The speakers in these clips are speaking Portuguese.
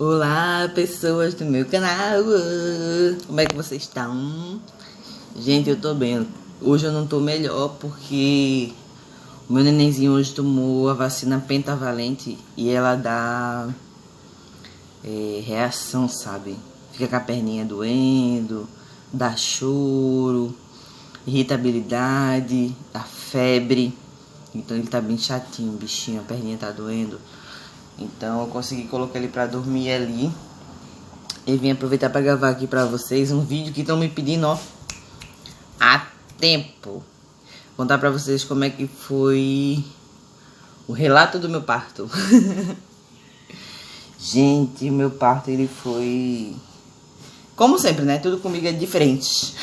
Olá, pessoas do meu canal. Como é que vocês estão? Gente, eu tô bem. Hoje eu não tô melhor porque o meu nenenzinho hoje tomou a vacina pentavalente e ela dá reação, sabe? Fica com a perninha doendo, dá choro, irritabilidade, dá febre. Então ele tá bem chatinho, bichinho, a perninha tá doendo. Então eu consegui colocar ele pra dormir ali. E vim aproveitar pra gravar aqui pra vocês um vídeo que estão me pedindo, ó, há tempo. Contar pra vocês como é que foi o relato do meu parto. Gente, meu parto ele foi... como sempre, né? Tudo comigo é diferente.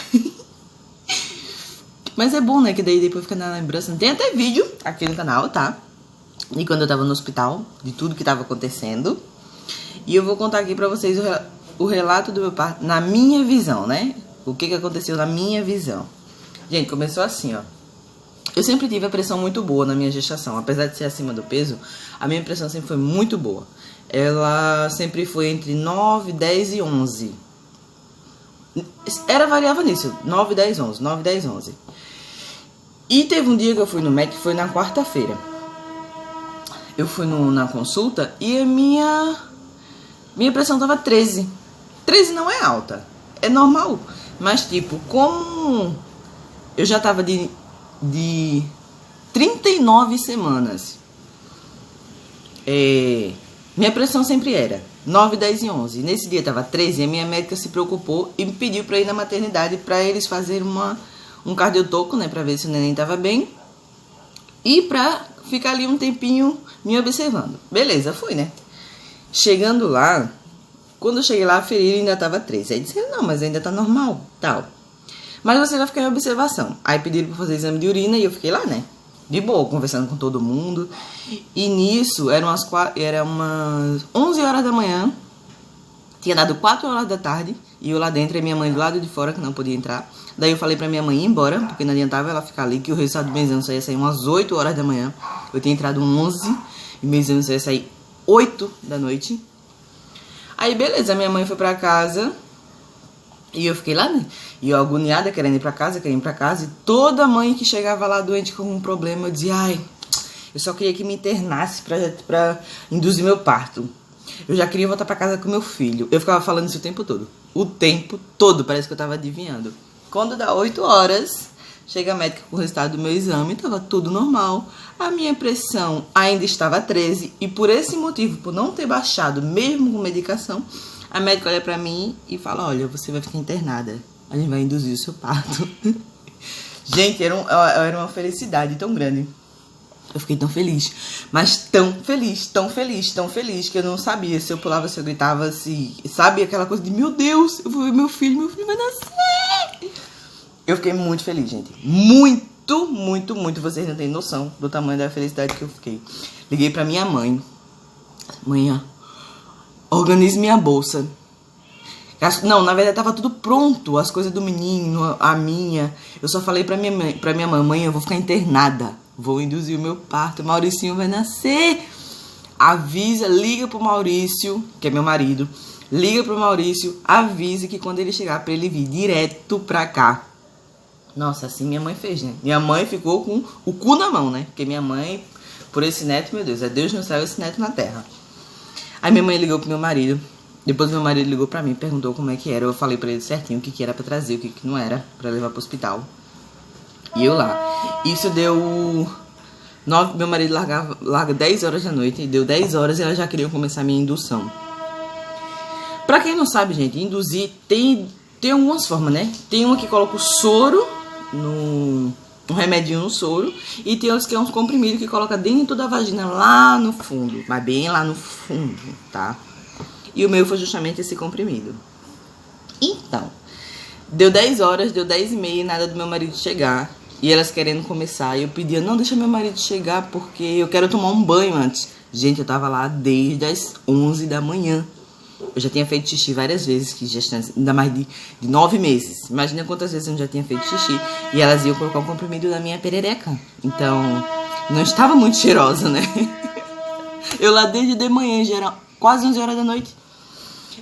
Mas é bom, né? Que daí depois fica na lembrança. Tem até vídeo aqui no canal, tá? E quando eu tava no hospital, de tudo que tava acontecendo. E eu vou contar aqui pra vocês o relato do meu parto, na minha visão, né? O que aconteceu na minha visão. Gente, começou assim, ó. Eu sempre tive a pressão muito boa na minha gestação. Apesar de ser acima do peso, a minha pressão sempre foi muito boa. Ela sempre foi entre 9, 10 e 11. Variava nisso, 9, 10, 11, 9, 10, 11. E teve um dia que eu fui no médico, foi na quarta-feira. Eu fui na consulta e a minha pressão tava 13. 13 não é alta, é normal. Mas tipo, como eu já tava de 39 semanas, minha pressão sempre era 9, 10 e 11. Nesse dia tava 13 e a minha médica se preocupou e me pediu pra ir na maternidade pra eles fazerem um cardiotoco, né, pra ver se o neném tava bem. E pra ficar ali um tempinho me observando. Beleza, fui, né? Chegando lá, quando eu cheguei lá, a ferida ainda tava 13. Aí disseram, não, mas ainda tá normal, tal. Mas você vai ficar em observação. Aí pediram pra fazer exame de urina e eu fiquei lá, né? De boa, conversando com todo mundo. E nisso, eram umas 11 horas da manhã. Tinha dado 4 horas da tarde. E eu lá dentro, e minha mãe do lado de fora, que não podia entrar. Daí eu falei pra minha mãe ir embora, porque não adiantava ela ficar ali, que o resultado do meu exame só ia sair umas 8 horas da manhã. Eu tinha entrado 11 e meu exame só ia sair 8 da noite. Aí beleza, minha mãe foi pra casa e eu fiquei lá, né? E eu agoniada, querendo ir pra casa. E toda mãe que chegava lá doente com um problema, eu dizia, ai, eu só queria que me internasse pra induzir meu parto. Eu já queria voltar pra casa com meu filho. Eu ficava falando isso o tempo todo. O tempo todo, parece que eu tava adivinhando. Quando dá 8 horas, chega a médica com o resultado do meu exame, tava tudo normal. A minha pressão ainda estava 13 e por esse motivo, por não ter baixado, mesmo com medicação, a médica olha pra mim e fala, olha, você vai ficar internada. A gente vai induzir o seu parto. Gente, era uma felicidade tão grande. Eu fiquei tão feliz, mas tão feliz, que eu não sabia se eu pulava, se eu gritava, se... sabe, aquela coisa de, meu Deus, eu vou ver meu filho vai nascer. Eu fiquei muito feliz, gente. Muito, muito, muito. Vocês não têm noção do tamanho da felicidade que eu fiquei. Liguei pra minha mãe. Mãe, organize minha bolsa. Não, na verdade tava tudo pronto. As coisas do menino, a minha. Eu só falei pra minha mãe, eu vou ficar internada. Vou induzir o meu parto. O Mauricinho vai nascer. Avisa, liga pro Maurício, que é meu marido. Liga pro Maurício, avise que quando ele chegar pra ele vir direto pra cá. Nossa, assim minha mãe fez, né? Minha mãe ficou com o cu na mão, né? Porque minha mãe, por esse neto, meu Deus, é Deus no céu, esse neto na terra. Aí minha mãe ligou pro meu marido. Depois meu marido ligou pra mim, perguntou como é que era. Eu falei pra ele certinho o que era pra trazer, o que não era, pra levar pro hospital. E eu lá. Isso deu... meu marido larga 10 horas da noite. E deu 10 horas e ela já queria começar a minha indução. Pra quem não sabe, gente, induzir tem algumas formas, né? Tem uma que coloca o soro, um remedinho no soro. E tem outros que é um comprimido que coloca dentro da vagina, lá no fundo. Mas bem lá no fundo, tá? E o meu foi justamente esse comprimido. Então, deu 10 horas, deu 10 e meia, nada do meu marido chegar. E elas querendo começar. E eu pedia, não, deixa meu marido chegar, porque eu quero tomar um banho antes. Gente, eu tava lá desde as 11 da manhã. Eu já tinha feito xixi várias vezes, que gestantes, ainda mais de 9 meses. Imagina quantas vezes eu já tinha feito xixi. E elas iam colocar um comprimido na minha perereca. Então, não estava muito cheirosa, né? Eu lá desde de manhã, já era quase 11 horas da noite.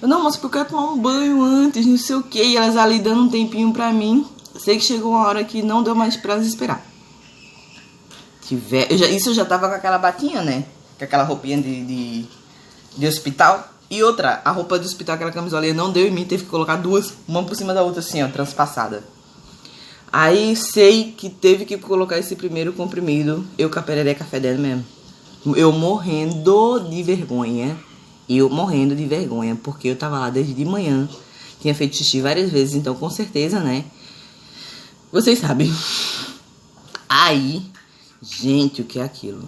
Eu, não, moça, porque eu quero tomar um banho antes, não sei o que. E elas ali dando um tempinho pra mim. Sei que chegou uma hora que não deu mais pra elas esperar. Isso eu já tava com aquela batinha, né? Com aquela roupinha de hospital. E outra, a roupa de hospital, aquela camisolinha não deu em mim. Teve que colocar duas, uma por cima da outra assim, ó, transpassada. Aí sei que teve que colocar esse primeiro comprimido. Eu com a perereca fedendo mesmo. Eu morrendo de vergonha. Porque eu tava lá desde de manhã. Tinha feito xixi várias vezes, então com certeza, né? Vocês sabem. Aí, gente, o que é aquilo?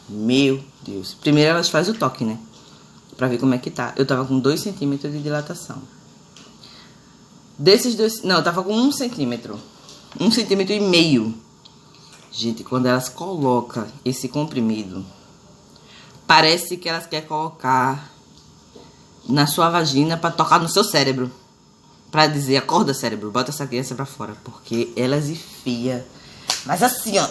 Meu Deus. Primeiro elas fazem o toque, né? Pra ver como é que tá. Eu tava com 2 centímetros de dilatação. Desses 2... Não, eu tava com 1 centímetro. 1,5 centímetro. Gente, quando elas colocam esse comprimido, parece que elas querem colocar na sua vagina pra tocar no seu cérebro. Pra dizer, acorda cérebro, bota essa criança pra fora. Porque elas enfiam. Mas assim, ó.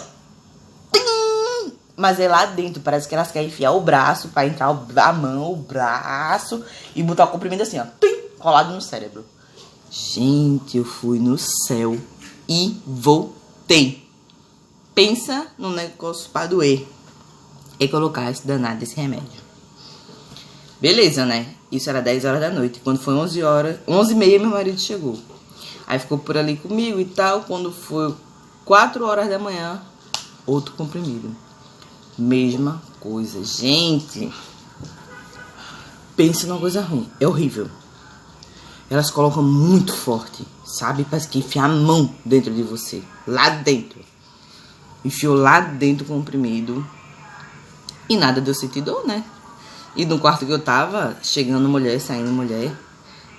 Tim! Mas é lá dentro, parece que elas querem enfiar o braço pra entrar a mão, o braço e botar o comprimido assim, ó. Tim! Colado no cérebro. Gente, eu fui no céu e voltei. Pensa num negócio pra doer. E colocar esse danado desse remédio. Beleza, né? Isso era 10 horas da noite. Quando foi 11 horas, 11h30, meu marido chegou. Aí ficou por ali comigo e tal. Quando foi 4 horas da manhã, outro comprimido. Mesma coisa. Gente, pensa numa coisa ruim. É horrível. Elas colocam muito forte, sabe? Parece que enfia a mão dentro de você. Lá dentro. Enfiou lá dentro o comprimido. E nada deu sentido, né? E no quarto que eu tava, chegando mulher, saindo mulher.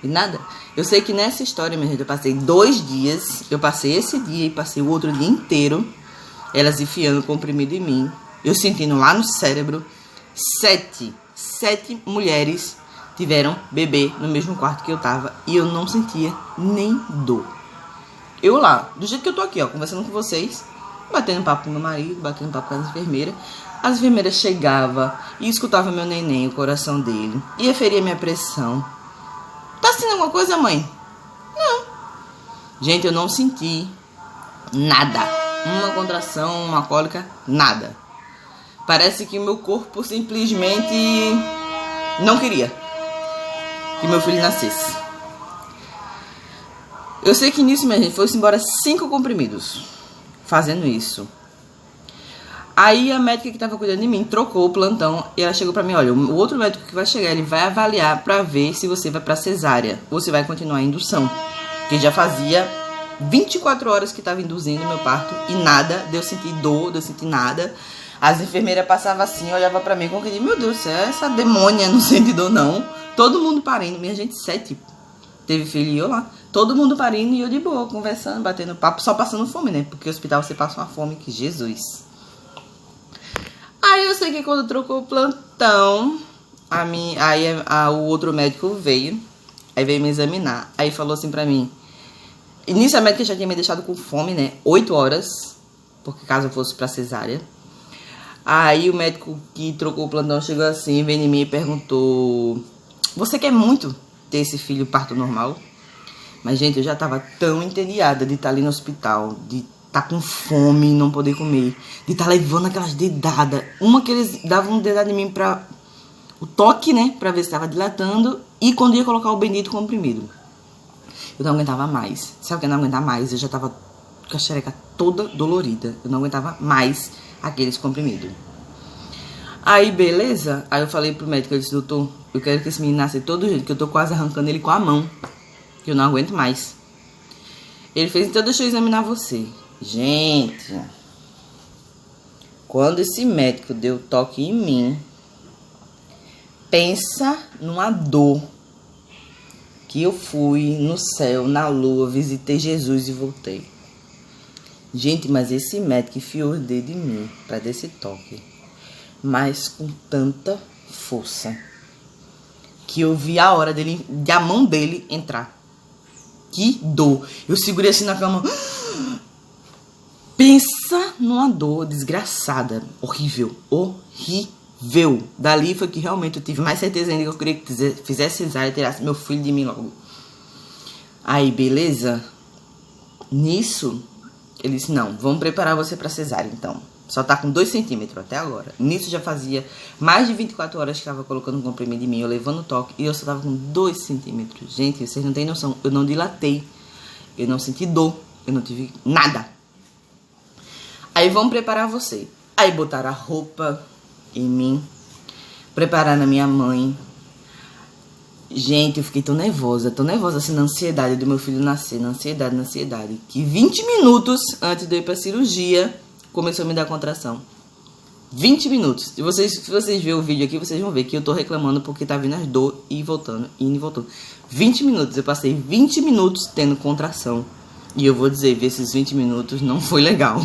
E nada. Eu sei que nessa história, minha gente, eu passei 2 dias. Eu passei esse dia e passei o outro dia inteiro. Elas enfiando comprimido em mim. Eu sentindo lá no cérebro. 7 mulheres tiveram bebê no mesmo quarto que eu tava. E eu não sentia nem dor. Eu lá, do jeito que eu tô aqui, ó, conversando com vocês. Batendo papo com meu marido, batendo papo com as enfermeiras. As enfermeiras chegavam e escutavam meu neném, o coração dele. E aferia minha pressão. Tá sentindo alguma coisa, mãe? Não. Gente, eu não senti nada. Uma contração, uma cólica, nada. Parece que o meu corpo simplesmente não queria que meu filho nascesse. Eu sei que nisso, minha gente, foi-se embora 5 comprimidos fazendo isso. Aí a médica que tava cuidando de mim trocou o plantão e ela chegou pra mim, olha, o outro médico que vai chegar, ele vai avaliar pra ver se você vai pra cesárea ou se vai continuar a indução. Porque já fazia 24 horas que tava induzindo meu parto e nada, deu sentir dor, deu sentir nada. As enfermeiras passavam assim, olhavam pra mim com aquele, meu Deus do céu, essa demônia não sente dor não. Todo mundo parindo, minha gente, 7 teve filho e eu lá. Todo mundo parindo e eu de boa, conversando, batendo papo, só passando fome, né? Porque no hospital você passa uma fome que Jesus. Aí eu sei que quando trocou o plantão, o outro médico veio, aí veio me examinar. Aí falou assim pra mim, início a médica já tinha me deixado com fome, né? 8 horas, porque caso eu fosse pra cesárea. Aí o médico que trocou o plantão chegou assim, veio em mim e perguntou, você quer muito ter esse filho parto normal? Mas, gente, eu já tava tão entediada de estar ali no hospital, de estar com fome e não poder comer, de estar levando aquelas dedadas. Uma que eles davam um dedado em mim pra o toque, né, pra ver se tava dilatando, e quando ia colocar o bendito comprimido. Eu não aguentava mais. Sabe o que eu não aguentava mais? Eu já tava com a xereca toda dolorida. Eu não aguentava mais aqueles comprimidos. Aí, beleza? Aí eu falei pro médico, eu disse, doutor, eu quero que esse menino nasça de todo jeito, que eu tô quase arrancando ele com a mão. Que eu não aguento mais. Ele fez, então deixa eu examinar você. Gente, quando esse médico deu toque em mim, pensa numa dor que eu fui no céu, na lua, visitei Jesus e voltei. Gente, mas esse médico enfiou o dedo em mim pra dar esse toque. Mas com tanta força que eu vi a hora dele, da mão dele entrar. Que dor. Eu segurei assim na cama. Pensa numa dor desgraçada. Horrível. Horrível. Veio. Dali foi que realmente eu tive mais certeza ainda que eu queria que fizesse cesárea e tirasse meu filho de mim logo. Aí, beleza? Nisso, ele disse, não, vamos preparar você pra cesárea, então. Só tá com 2 centímetros até agora. Nisso já fazia mais de 24 horas que tava colocando um comprimido em mim, eu levando toque, e eu só tava com 2 centímetros. Gente, vocês não têm noção, eu não dilatei, eu não senti dor, eu não tive nada. Aí, vamos preparar você. Aí, botaram a roupa em mim, prepararam a minha mãe. Gente, eu fiquei tão nervosa assim, na ansiedade do meu filho nascer, na ansiedade, que 20 minutos antes de eu ir pra cirurgia, começou a me dar contração. 20 minutos. Se vocês verem o vídeo aqui, vocês vão ver que eu tô reclamando porque tá vindo as dor e voltando, indo e voltando. 20 minutos, eu passei 20 minutos tendo contração. E eu vou dizer, ver esses 20 minutos não foi legal.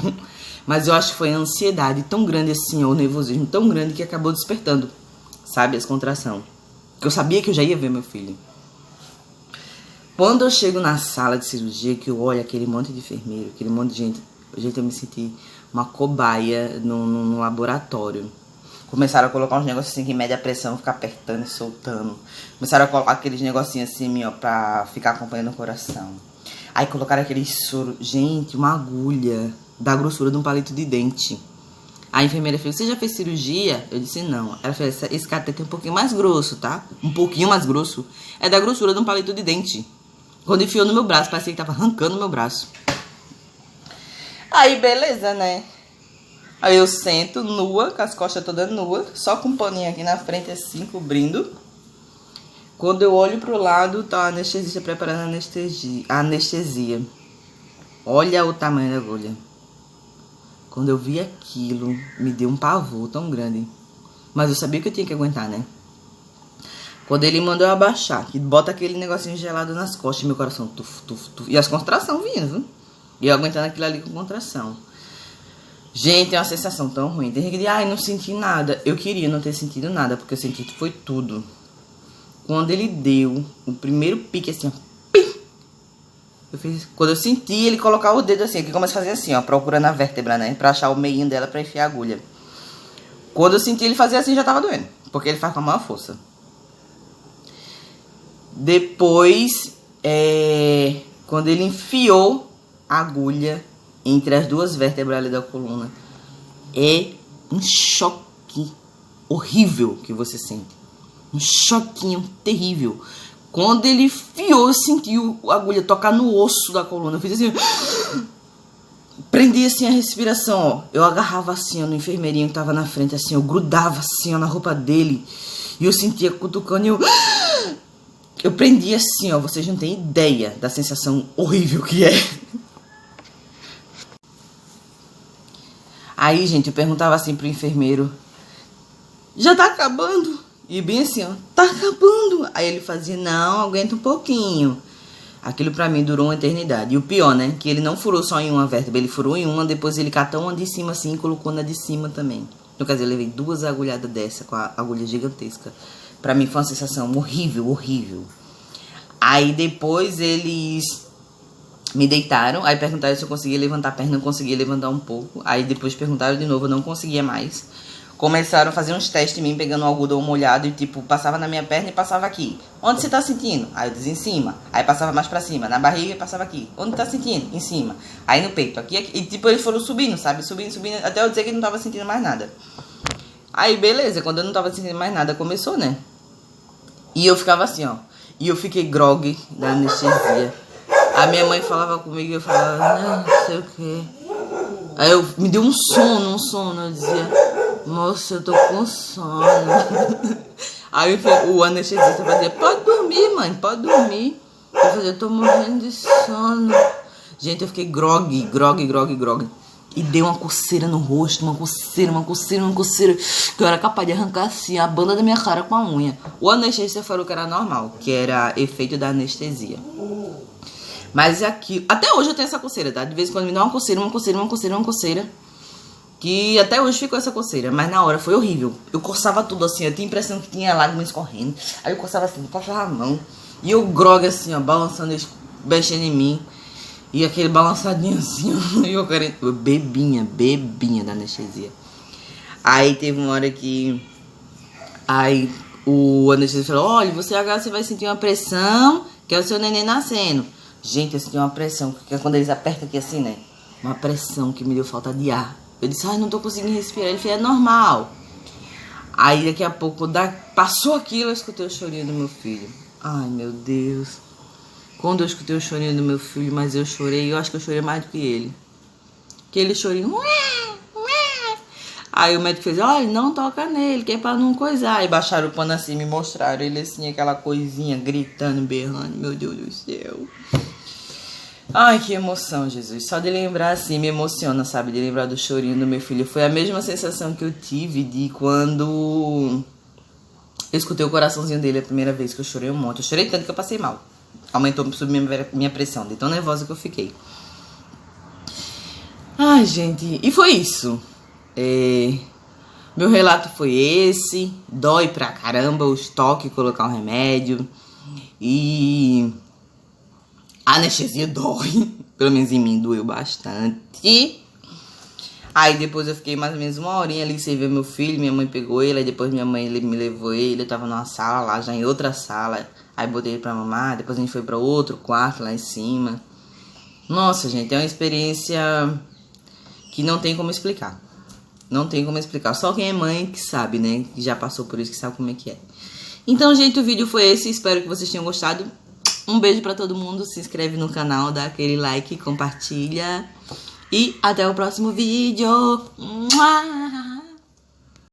Mas eu acho que foi a ansiedade tão grande assim, o nervosismo tão grande que acabou despertando, sabe, as contrações. Porque eu sabia que eu já ia ver meu filho. Quando eu chego na sala de cirurgia, que eu olho aquele monte de enfermeiro, aquele monte de gente, eu me senti uma cobaia no laboratório. Começaram a colocar uns negócios assim que mede a pressão, ficar apertando e soltando. Começaram a colocar aqueles negocinhos assim, ó, pra ficar acompanhando o coração. Aí colocaram aquele soro, gente, uma agulha da grossura de um palito de dente. A enfermeira fez, você já fez cirurgia? Eu disse, não. Ela fez, esse cateter é um pouquinho mais grosso, tá? Um pouquinho mais grosso. É da grossura de um palito de dente. Quando enfiou no meu braço, parecia que tava arrancando o meu braço. Aí, beleza, né? Aí eu sento nua, com as costas todas nuas, só com um paninho aqui na frente, assim, cobrindo. Quando eu olho pro lado, tá a anestesista preparando a anestesia. Olha o tamanho da agulha. Quando eu vi aquilo, me deu um pavor tão grande. Mas eu sabia que eu tinha que aguentar, né? Quando ele mandou eu abaixar, que bota aquele negocinho gelado nas costas, meu coração, tuf, tuf, tuf. E as contrações vindo, viu? E eu aguentando aquilo ali com contração. Gente, é uma sensação tão ruim. Tem gente que diz, ai, não senti nada. Eu queria não ter sentido nada, porque eu senti que foi tudo. Quando ele deu o primeiro pique, assim, ó. Quando eu senti ele colocar o dedo assim, que começa a fazer assim, ó, procurando a vértebra, né? Pra achar o meinho dela pra enfiar a agulha. Quando eu senti ele fazer assim, já tava doendo. Porque ele faz com a maior força. Depois, quando ele enfiou a agulha entre as 2 vértebras ali da coluna, é um choque horrível que você sente. Um choquinho terrível. Quando ele enfiou, eu senti a agulha tocar no osso da coluna. Eu fiz assim, prendi assim a respiração, ó. Eu agarrava assim, ó, no enfermeirinho que tava na frente, assim, eu grudava assim, ó, na roupa dele. E eu sentia cutucando e eu prendi assim, ó. Vocês não têm ideia da sensação horrível que é. Aí, gente, eu perguntava assim pro enfermeiro, já tá acabando? E bem assim, ó, tá acabando. Aí ele fazia, não, aguenta um pouquinho. Aquilo pra mim durou uma eternidade. E o pior, né, que ele não furou só em uma vértebra, ele furou em uma, depois ele catou uma de cima assim e colocou na de cima também. No caso, eu levei 2 agulhadas dessa com a agulha gigantesca. Pra mim foi uma sensação horrível, horrível. Aí depois eles me deitaram, aí perguntaram se eu conseguia levantar a perna, não conseguia levantar um pouco. Aí depois perguntaram de novo, eu não conseguia mais. Começaram a fazer uns testes em mim, pegando um algodão molhado e, tipo, passava na minha perna e passava aqui. Onde você tá sentindo? Aí eu dizia em cima. Aí passava mais pra cima. Na barriga e passava aqui. Onde tá sentindo? Em cima. Aí no peito. Aqui, aqui. E, tipo, eles foram subindo, sabe? Subindo, subindo. Até eu dizer que não tava sentindo mais nada. Aí, beleza. Quando eu não tava sentindo mais nada, começou, né? E eu ficava assim, ó. E eu fiquei grogue da anestesia. A minha mãe falava comigo e eu falava, não sei o quê. Aí me deu um sono. Eu dizia... Moça, eu tô com sono. Aí o anestesista fazia, pode dormir, mãe, pode dormir. Eu fazia, eu tô morrendo de sono. Gente, eu fiquei grogue. E deu uma coceira no rosto, uma coceira. Que eu era capaz de arrancar assim a banda da minha cara com a unha. O anestesista falou que era normal, que era efeito da anestesia. Mas aqui, até hoje eu tenho essa coceira, tá? De vez em quando me dá uma coceira. Que até hoje ficou essa coceira, mas na hora foi horrível. Eu coçava tudo assim, eu tinha a impressão que tinha lágrimas escorrendo. Aí eu coçava assim, passava a mão. E eu grogue assim, ó, balançando, mexendo em mim. E aquele balançadinho assim, ó. E eu querendo. Bebinha da anestesia. Aí teve uma hora que Aí o anestesista falou, olha, agora você vai sentir uma pressão, que é o seu neném nascendo. Gente, eu senti uma pressão, porque quando eles apertam aqui assim, né? Uma pressão que me deu falta de ar. Eu disse, ai, não tô conseguindo respirar. Ele falou, é normal. Aí daqui a pouco, passou aquilo, eu escutei o chorinho do meu filho. Ai, meu Deus. Quando eu escutei o chorinho do meu filho, mas eu chorei, eu acho que eu chorei mais do que ele. Aquele chorinho... Aí o médico fez, olha, não toca nele, que é pra não coisar. Aí baixaram o pano assim, me mostraram ele assim, aquela coisinha, gritando, berrando. Meu Deus do céu. Ai, que emoção, Jesus. Só de lembrar assim, me emociona, sabe? De lembrar do chorinho do meu filho. Foi a mesma sensação que eu tive de quando eu escutei o coraçãozinho dele a primeira vez, que eu chorei um monte. Eu chorei tanto que eu passei mal. Aumentou minha pressão, de tão nervosa que eu fiquei. Ai, gente, e foi isso. Meu relato foi esse. Dói pra caramba os toques, colocar um remédio. E a anestesia dói. Pelo menos em mim doeu bastante. Aí depois eu fiquei mais ou menos uma horinha ali sem ver meu filho. Minha mãe pegou ele, aí depois minha mãe me levou ele. Eu tava numa sala lá, já em outra sala. Aí botei ele pra mamar. Depois a gente foi pra outro quarto lá em cima. Nossa, gente, é uma experiência que não tem como explicar. Não tem como explicar. Só quem é mãe que sabe, né? Que já passou por isso, que sabe como é que é. Então, gente, o vídeo foi esse. Espero que vocês tenham gostado. Um beijo pra todo mundo. Se inscreve no canal, dá aquele like, compartilha. E até o próximo vídeo. Mua!